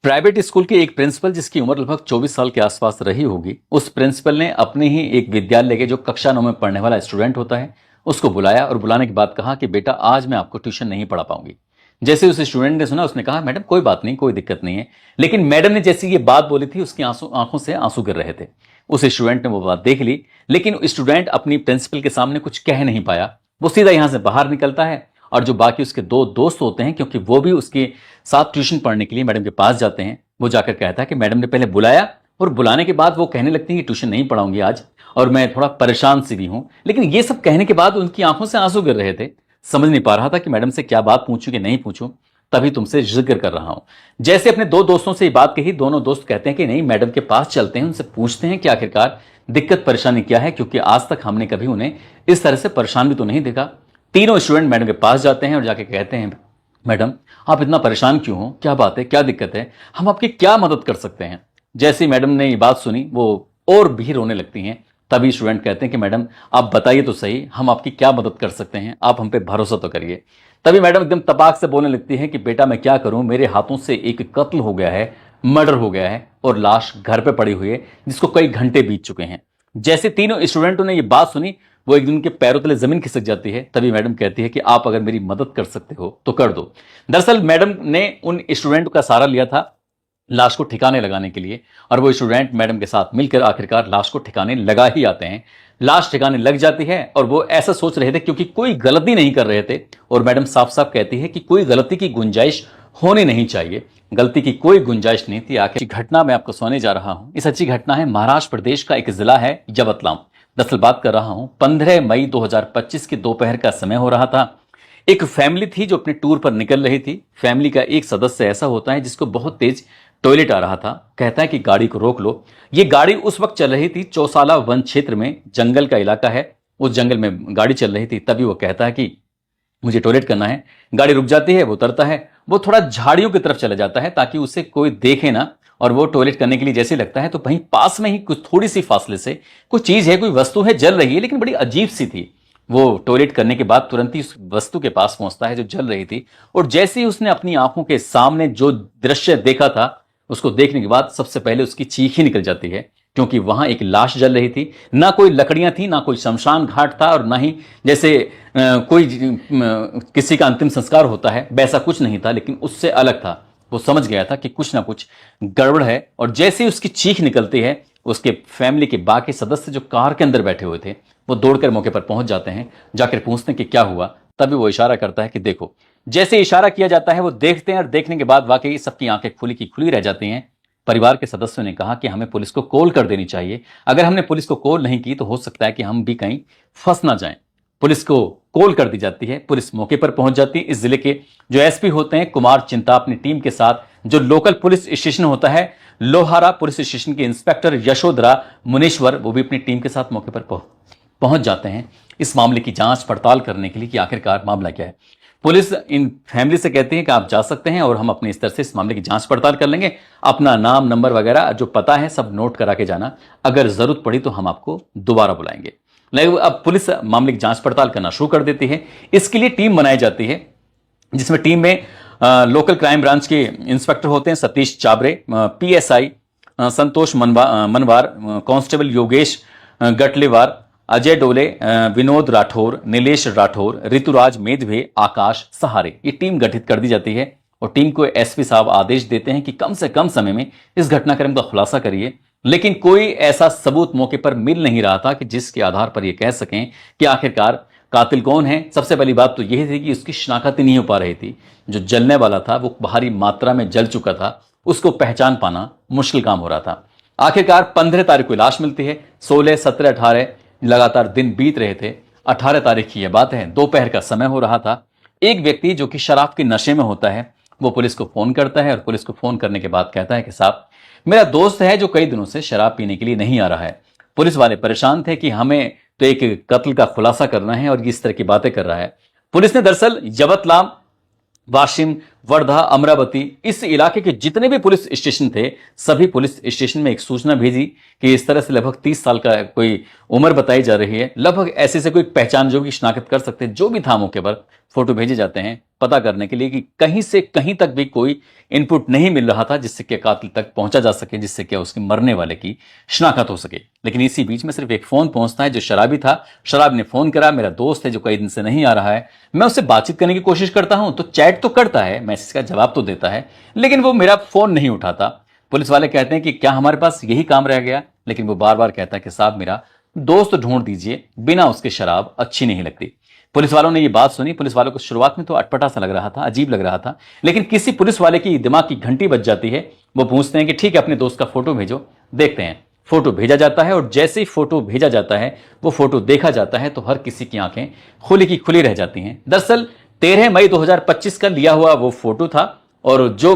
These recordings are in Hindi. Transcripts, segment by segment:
प्राइवेट स्कूल के एक प्रिंसिपल जिसकी उम्र लगभग 24 साल के आसपास रही होगी, उस प्रिंसिपल ने अपने ही एक विद्यालय के जो कक्षा 9 में पढ़ने वाला स्टूडेंट होता है उसको बुलाया और बुलाने के बाद कहा कि बेटा आज मैं आपको ट्यूशन नहीं पढ़ा पाऊंगी। जैसे उस स्टूडेंट ने सुना उसने कहा मैडम कोई बात नहीं, कोई दिक्कत नहीं है। लेकिन मैडम ने जैसी ये बात बोली थी उसकी आंखों से आंसू गिर रहे थे। उस स्टूडेंट ने वो बात देख ली, लेकिन स्टूडेंट अपनी प्रिंसिपल के सामने कुछ कह नहीं पाया। वो सीधा यहां से बाहर निकलता है और जो बाकी उसके दो दोस्त होते हैं, क्योंकि वो भी उसके साथ ट्यूशन पढ़ने के लिए मैडम के पास जाते हैं, वो जाकर कहता है कि मैडम ने पहले बुलाया और बुलाने के बाद वो कहने लगती है कि ट्यूशन नहीं पढ़ाऊंगी आज और मैं थोड़ा परेशान सी भी हूं। लेकिन ये सब कहने के बाद उनकी आंखों से आंसू गिर रहे थे। समझ नहीं पा रहा था कि मैडम से क्या बात पूछूं कि नहीं पूछूं। तभी तुमसे जिक्र कर रहा हूं। जैसे अपने दो दोस्तों से ये बात कही, दोनों दोस्त कहते हैं कि नहीं मैडम के पास चलते हैं, उनसे पूछते हैं कि आखिरकार दिक्कत परेशानी क्या है, क्योंकि आज तक हमने कभी उन्हें इस तरह से परेशान भी तो नहीं देखा। तीनों स्टूडेंट मैडम के पास जाते हैं और जाके कहते हैं मैडम आप इतना परेशान क्यों हो, क्या बात है, क्या दिक्कत है, हम आपकी क्या मदद कर सकते हैं। जैसे ही मैडम ने ये बात सुनी वो और भी रोने लगती हैं। तभी स्टूडेंट कहते हैं कि मैडम आप बताइए तो सही, हम आपकी क्या मदद कर सकते हैं, आप हम पे भरोसा तो करिए। तभी मैडम एकदम तपाक से बोलने लगती है कि बेटा मैं क्या करूं, मेरे हाथों से एक कत्ल हो गया है, मर्डर हो गया है और लाश घर पे पड़ी हुई है जिसको कई घंटे बीत चुके हैं। जैसे तीनों स्टूडेंटों ने ये बात सुनी वो एक दिन के पैरों तले जमीन खिसक जाती है। तभी मैडम कहती है कि आप अगर मेरी मदद कर सकते हो तो कर दो। दरअसल मैडम ने उन स्टूडेंट का सहारा लिया था लाश को ठिकाने लगाने के लिए, और वो स्टूडेंट मैडम के साथ मिलकर आखिरकार लाश को ठिकाने लगा ही आते हैं। लाश ठिकाने लग जाती है और वो ऐसा सोच रहे थे क्योंकि कोई गलती नहीं कर रहे थे, और मैडम साफ साफ कहती है कि कोई गलती की गुंजाइश होनी नहीं चाहिए। गलती की कोई गुंजाइश नहीं थी। आखिर घटना मैं आपको सुनाने जा रहा हूं। इस अच्छी घटना है महाराष्ट्र प्रदेश का एक जिला है यवतमाल। दरअसल बात कर रहा हूं 15 मई 2025 के दोपहर का समय हो रहा था। एक फैमिली थी जो अपने टूर पर निकल रही थी। फैमिली का एक सदस्य ऐसा होता है जिसको बहुत तेज टॉयलेट आ रहा था। कहता है कि गाड़ी को रोक लो। ये गाड़ी उस वक्त चल रही थी चौसाला वन क्षेत्र में, जंगल का इलाका है, उस जंगल में गाड़ी चल रही थी। तभी वो कहता है कि मुझे टॉयलेट करना है। गाड़ी रुक जाती है, वो उतरता है, वो थोड़ा झाड़ियों की तरफ चला जाता है ताकि उसे कोई देखे ना, और वो टॉयलेट करने के लिए जैसे लगता है तो वहीं पास में ही कुछ थोड़ी सी फासले से कुछ चीज है, कोई वस्तु है, जल रही है, लेकिन बड़ी अजीब सी थी। वो टॉयलेट करने के बाद तुरंत ही उस वस्तु के पास पहुंचता है जो जल रही थी, और जैसे ही उसने अपनी आंखों के सामने जो दृश्य देखा था उसको देखने के बाद सबसे पहले उसकी चीख ही निकल जाती है, क्योंकि वहां एक लाश जल रही थी। ना कोई लकड़ियां थी, ना कोई शमशान घाट था, और ना ही जैसे कोई किसी का अंतिम संस्कार होता है वैसा कुछ नहीं था, लेकिन उससे अलग था। वो समझ गया था कि कुछ ना कुछ गड़बड़ है, और जैसे ही उसकी चीख निकलती है उसके फैमिली के बाकी सदस्य जो कार के अंदर बैठे हुए थे वो दौड़कर मौके पर पहुंच जाते हैं। जाकर पूछते हैं कि क्या हुआ। तभी वो इशारा करता है कि देखो। जैसे इशारा किया जाता है वो देखते हैं, और देखने के बाद वाकई सबकी आंखें खुली की खुली रह जाती हैं। परिवार के सदस्यों ने कहा कि हमें पुलिस को कॉल कर देनी चाहिए। अगर हमने पुलिस को कॉल नहीं की तो हो सकता है कि हम भी कहीं फंस ना जाएं। पुलिस को कॉल कर दी जाती है। पुलिस मौके पर पहुंच जाती है। इस जिले के जो एसपी होते हैं कुमार चिंता अपनी टीम के साथ, जो लोकल पुलिस स्टेशन होता है लोहारा पुलिस स्टेशन के इंस्पेक्टर यशोधरा मुनीश्वर, वो भी अपनी टीम के साथ मौके पर पहुंच जाते हैं इस मामले की जांच पड़ताल करने के लिए कि आखिरकार मामला क्या है। पुलिस इन फैमिली से कहती है कि आप जा सकते हैं और हम अपने स्तर से इस मामले की जांच पड़ताल कर लेंगे। अपना नाम, नंबर वगैरह जो पता है सब नोट करा के जाना, अगर जरूरत पड़ी तो हम आपको दोबारा बुलाएंगे। लेकिन अब पुलिस मामले की जांच पड़ताल करना शुरू कर देती है। इसके लिए टीम बनाई जाती है, जिसमें टीम में लोकल क्राइम ब्रांच के इंस्पेक्टर होते हैं सतीश चाबरे, पीएसआई संतोष मनवार, कांस्टेबल योगेश गटलेवार, अजय डोले, विनोद राठौर, नीलेश राठौर, ऋतुराज मेधवे, आकाश सहारे, ये टीम गठित कर दी जाती है। और टीम को एसपी साहब आदेश देते हैं कि कम से कम समय में इस घटनाक्रम का खुलासा करिए। लेकिन कोई ऐसा सबूत मौके पर मिल नहीं रहा था कि जिसके आधार पर यह कह सकें कि आखिरकार कातिल कौन है। सबसे पहली बात तो यह थी कि उसकी शिनाख्त नहीं हो पा रही थी। जो जलने वाला था वो भारी मात्रा में जल चुका था, उसको पहचान पाना मुश्किल काम हो रहा था। आखिरकार 15 तारीख को लाश मिलती है। 16, 17, 18 लगातार दिन बीत रहे थे। 18 तारीख की यह बात है, दोपहर का समय हो रहा था। एक व्यक्ति जो कि शराब के नशे में होता है वो पुलिस को फोन करता है, और पुलिस को फोन करने के बाद कहता है कि साहब मेरा दोस्त है जो कई दिनों से शराब पीने के लिए नहीं आ रहा है। पुलिस वाले परेशान थे कि हमें तो एक कत्ल का खुलासा करना है और इस तरह की बातें कर रहा है। पुलिस ने दरअसल यवतमाल, वाशिम, वर्धा, अमरावती, इस इलाके के जितने भी पुलिस स्टेशन थे, सभी पुलिस स्टेशन में एक सूचना भेजी कि इस तरह से लगभग 30 साल का कोई उम्र बताई जा रही है, लगभग ऐसे से कोई पहचान जो की शिनाख्त कर सकते हैं, जो भी था मौके पर फोटो भेजे जाते हैं पता करने के लिए कि कहीं से कहीं तक भी कोई इनपुट नहीं मिल रहा था जिससे कि कातिल तक पहुंचा जा सके, जिससे कि उसके मरने वाले की शिनाख्त हो सके। लेकिन इसी बीच में सिर्फ एक फोन पहुंचता है जो शराबी था। शराब ने फोन करा, मेरा दोस्त है जो कई दिन से नहीं आ रहा है, मैं उससे बातचीत करने की कोशिश करता हूं तो चैट तो करता है, मैसेज का जवाब तो देता है, लेकिन वो मेरा फोन नहीं उठाता। पुलिस वाले कहते हैं कि क्या हमारे पास यही काम रह गया, लेकिन वो बार बार कहता है कि साहब मेरा दोस्त ढूंढ दीजिए, बिना उसके शराब अच्छी नहीं लगती। पुलिस वालों ने ये बात सुनी। पुलिस वालों को शुरुआत में तो अटपटा सा लग रहा था, अजीब लग रहा था, लेकिन किसी पुलिस वाले की दिमाग की घंटी बज जाती है। वो पूछते हैं कि ठीक है अपने दोस्त का फोटो भेजो, देखते हैं। फोटो भेजा जाता है और जैसे ही फोटो भेजा जाता है, वो फोटो देखा जाता है तो हर किसी की आंखें खुली की खुली रह जाती हैं। दरअसल 13 मई 2025 का लिया हुआ वो फोटो था और जो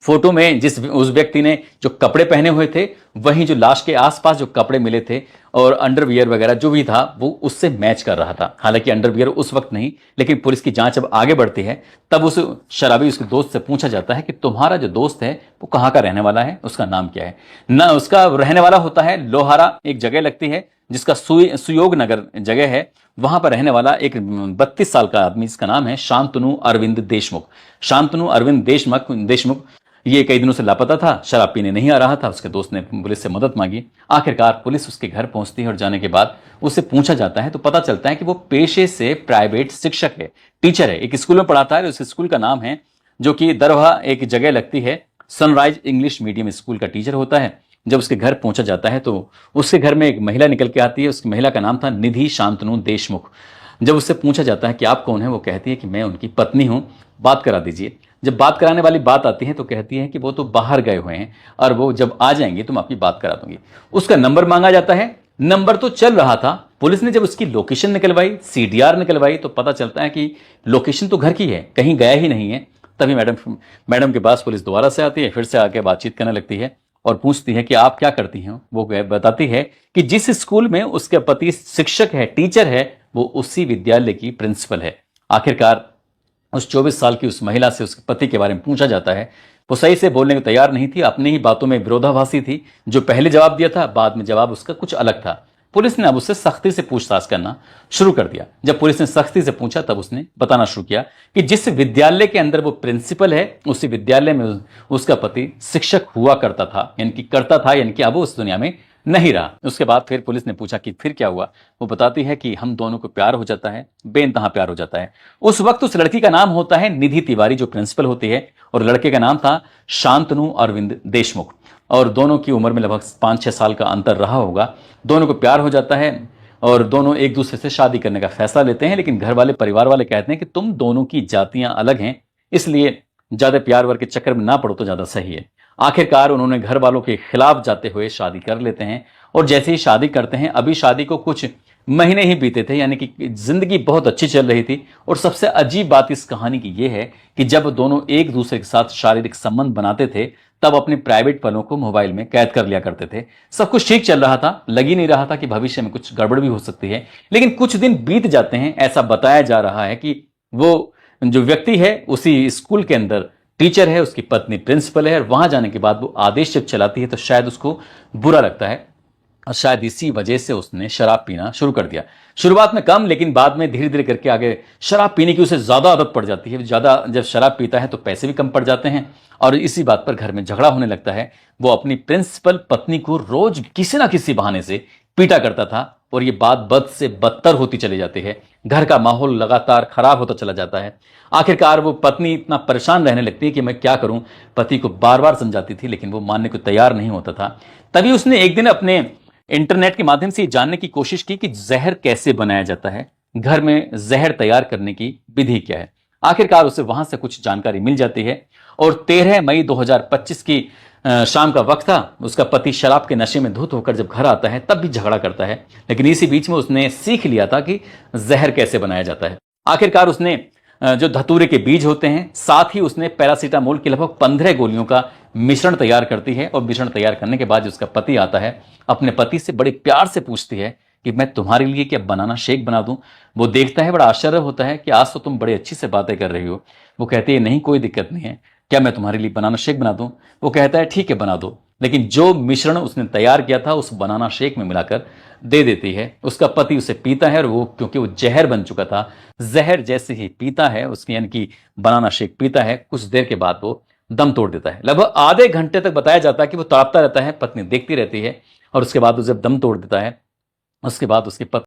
फोटो में उस व्यक्ति ने जो कपड़े पहने हुए थे, वहीं जो लाश के आसपास जो कपड़े मिले थे और अंडरवियर वगैरह जो भी था वो उससे मैच कर रहा था। हालांकि अंडरवियर उस वक्त नहीं, लेकिन पुलिस की जांच अब आगे बढ़ती है। तब उस शराबी उसके दोस्त से पूछा जाता है कि तुम्हारा जो दोस्त है वो कहाँ का रहने वाला है, उसका नाम क्या है ना। उसका रहने वाला होता है लोहारा, एक जगह लगती है जिसका सुयोग नगर जगह है, वहां पर रहने वाला एक 32 साल का आदमी, जिसका नाम है शांतनु अरविंद देशमुख। शांतनु अरविंद देशमुख ये कई दिनों से लापता था, शराब पीने नहीं आ रहा था। उसके दोस्त ने पुलिस से मदद मांगी। आखिरकार पुलिस उसके घर पहुंचती है और जाने के बाद उससे पूछा जाता है तो पता चलता है कि वो पेशे से प्राइवेट शिक्षक है, टीचर है, एक स्कूल में पढ़ाता है। उस स्कूल का नाम है जो कि दरभा एक जगह लगती है, सनराइज इंग्लिश मीडियम स्कूल का टीचर होता है। जब उसके घर पहुंचा जाता है तो उसके घर में एक महिला निकल के आती है। उस महिला का नाम था निधि शांतनु देशमुख। जब उससे पूछा जाता है कि आप कौन है, वो कहती है कि मैं उनकी पत्नी हूं, बात करा दीजिए। जब बात कराने वाली बात आती है तो कहती है कि वो तो बाहर गए हुए हैं और वो जब आ जाएंगे तो मैं आपकी बात करा दूंगी। उसका नंबर मांगा जाता है, नंबर तो चल रहा था। पुलिस ने जब उसकी लोकेशन निकलवाई, सीडीआर निकलवाई, तो पता चलता है कि लोकेशन तो घर की है, कहीं गया ही नहीं है। तभी मैडम के पास पुलिस दोबारा से आती है, फिर से आके बातचीत करने लगती है और पूछती है कि आप क्या करती हैं। वो बताती है कि जिस स्कूल में उसके पति शिक्षक है, टीचर है, वो उसी विद्यालय की प्रिंसिपल है। आखिरकार उस 24 साल की उस महिला से उसके पति के बारे में पूछा जाता है। वो सही से बोलने को तैयार नहीं थी, अपनी ही बातों में विरोधाभासी थी। जो पहले जवाब दिया था, बाद में जवाब उसका कुछ अलग था। पुलिस ने अब उससे सख्ती से पूछताछ करना शुरू कर दिया। जब पुलिस ने सख्ती से पूछा तब उसने बताना शुरू किया कि जिस विद्यालय के अंदर वो प्रिंसिपल है, उसी विद्यालय में उसका पति शिक्षक हुआ करता था, यानी कि अब वो उस दुनिया में नहीं रहा। उसके बाद फिर पुलिस ने पूछा कि फिर क्या हुआ। वो बताती है कि हम दोनों को प्यार हो जाता है, बेइंतहा प्यार हो जाता है। उस वक्त उस लड़की का नाम होता है निधि तिवारी, जो प्रिंसिपल होती है, और लड़के का नाम था शांतनु अरविंद देशमुख। और दोनों की उम्र में लगभग 5-6 साल का अंतर रहा होगा। दोनों को प्यार हो जाता है और दोनों एक दूसरे से शादी करने का फैसला लेते हैं। लेकिन घर वाले, परिवार वाले कहते हैं कि तुम दोनों की जातियां अलग हैं, इसलिए ज्यादा प्यार वार के चक्कर में ना पड़ो तो ज्यादा सही है। आखिरकार उन्होंने घर वालों के खिलाफ जाते हुए शादी कर लेते हैं। और जैसे ही शादी करते हैं, अभी शादी को कुछ महीने ही बीते थे, यानी कि जिंदगी बहुत अच्छी चल रही थी। और सबसे अजीब बात इस कहानी की यह है कि जब दोनों एक दूसरे के साथ शारीरिक संबंध बनाते थे, तब अपने प्राइवेट पलों को मोबाइल में कैद कर लिया करते थे। सब कुछ ठीक चल रहा था, लग ही नहीं रहा था कि भविष्य में कुछ गड़बड़ भी हो सकती है। लेकिन कुछ दिन बीत जाते हैं। ऐसा बताया जा रहा है कि वो जो व्यक्ति है उसी स्कूल के अंदर टीचर है, उसकी पत्नी प्रिंसिपल है, और वहां जाने के बाद वो आदेश जब चलाती है तो शायद उसको बुरा लगता है और शायद इसी वजह से उसने शराब पीना शुरू कर दिया। शुरुआत में कम, लेकिन बाद में धीरे धीरे करके आगे शराब पीने की उसे ज्यादा आदत पड़ जाती है। ज्यादा जब शराब पीता है तो पैसे भी कम पड़ जाते हैं और इसी बात पर घर में झगड़ा होने लगता है। वो अपनी प्रिंसिपल पत्नी को रोज किसी ना किसी बहाने से पीटा करता था और ये बात बद से बदतर होती चली जाती है। घर का माहौल लगातार खराब होता चला जाता है। आखिरकार वो पत्नी इतना परेशान रहने लगती है कि मैं क्या करूं। पति को बार बार समझाती थी लेकिन वो मानने को तैयार नहीं होता था। तभी उसने एक दिन अपने इंटरनेट के माध्यम से जानने की कोशिश की कि जहर कैसे बनाया जाता है, घर में जहर तैयार करने की विधि क्या है। आखिरकार उसे वहां से कुछ जानकारी मिल जाती है और 13 मई 2025 की शाम का वक्त था। उसका पति शराब के नशे में धुत होकर जब घर आता है तब भी झगड़ा करता है, लेकिन इसी बीच में उसने सीख लिया था कि जहर कैसे बनाया जाता है। आखिरकार उसने जो धतूरे के बीज होते हैं, साथ ही उसने पैरासीटामोल की लगभग 15 गोलियों का मिश्रण तैयार करती है। और मिश्रण तैयार करने के बाद उसका पति आता है, अपने पति से बड़े प्यार से पूछती है कि मैं तुम्हारे लिए क्या बनाना शेक बना दूं। वो देखता है, बड़ा आश्चर्य होता है कि आज तो तुम बड़े अच्छी से बातें कर रही हो। वो कहती है नहीं कोई दिक्कत नहीं है, क्या मैं तुम्हारे लिए बनाना शेक बना दूं। वो कहता है ठीक है बना दो, लेकिन जो मिश्रण उसने तैयार किया था उस बनाना शेक में मिलाकर दे देती है। उसका पति उसे पीता है और वो क्योंकि वो जहर बन चुका था, जहर जैसे ही पीता है उसकी यानी कि बनाना शेक पीता है, कुछ देर के बाद वो दम तोड़ देता है। लगभग आधे घंटे तक बताया जाता है कि वो तड़पता रहता है, पत्नी देखती रहती है और उसके बाद वो जब दम तोड़ देता है उसके बाद उसकी पत्नी